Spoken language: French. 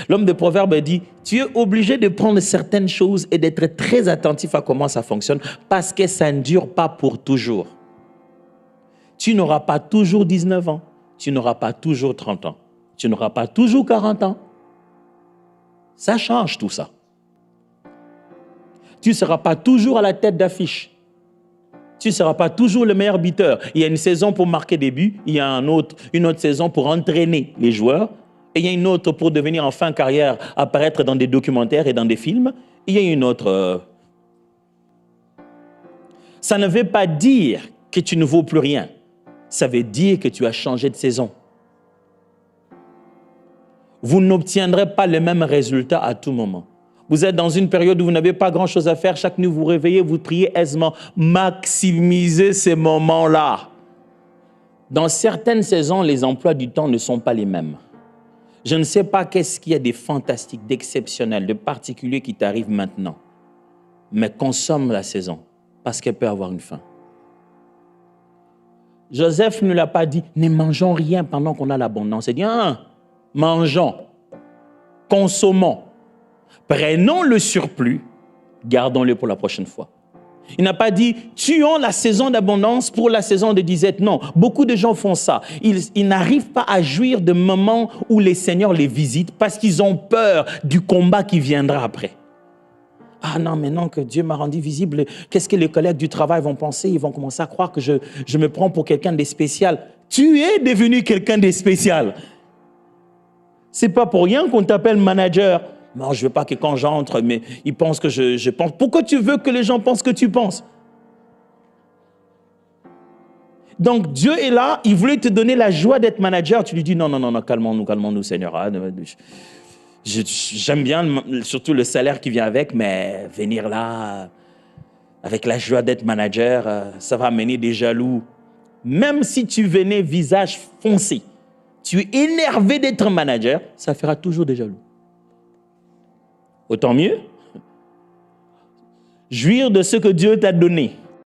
L'homme de Proverbes dit, tu es obligé de prendre certaines choses et d'être très attentif à comment ça fonctionne parce que ça ne dure pas pour toujours. Tu n'auras pas toujours 19 ans, tu n'auras pas toujours 30 ans, tu n'auras pas toujours 40 ans. Ça change tout ça. Tu ne seras pas toujours à la tête d'affiche. Tu ne seras pas toujours le meilleur buteur. Il y a une saison pour marquer des buts, il y a une autre saison pour entraîner les joueurs, et il y a une autre pour devenir en fin de carrière, apparaître dans des documentaires et dans des films. Il y a une autre. Ça ne veut pas dire que tu ne vaux plus rien. Ça veut dire que tu as changé de saison. Vous n'obtiendrez pas le même résultat à tout moment. Vous êtes dans une période où vous n'avez pas grand-chose à faire. Chaque nuit, vous vous réveillez, vous priez aisément. Maximisez ces moments-là. Dans certaines saisons, les emplois du temps ne sont pas les mêmes. Je ne sais pas qu'est-ce qu'il y a de fantastique, d'exceptionnel, de particulier qui t'arrive maintenant. Mais consomme la saison, parce qu'elle peut avoir une fin. Joseph ne l'a pas dit, ne mangeons rien pendant qu'on a l'abondance. Il dit, mangeons, consommons. Prenons le surplus, gardons-le pour la prochaine fois. Il n'a pas dit, tuons la saison d'abondance pour la saison de disette. Non, beaucoup de gens font ça. Ils n'arrivent pas à jouir de moments où les seigneurs les visitent parce qu'ils ont peur du combat qui viendra après. Ah non, maintenant que Dieu m'a rendu visible, qu'est-ce que les collègues du travail vont penser? Ils vont commencer à croire que je me prends pour quelqu'un de spécial. Tu es devenu quelqu'un de spécial. C'est pas pour rien qu'on t'appelle manager. Non, je ne veux pas que quand j'entre, mais ils pensent que je pense. Pourquoi tu veux que les gens pensent que tu penses? Donc, Dieu est là, il voulait te donner la joie d'être manager. Tu lui dis, non, calmons-nous, Seigneur. J'aime bien, surtout le salaire qui vient avec, mais venir là, avec la joie d'être manager, ça va amener des jaloux. Même si tu venais visage foncé, tu es énervé d'être manager, ça fera toujours des jaloux. Autant mieux, jouir de ce que Dieu t'a donné.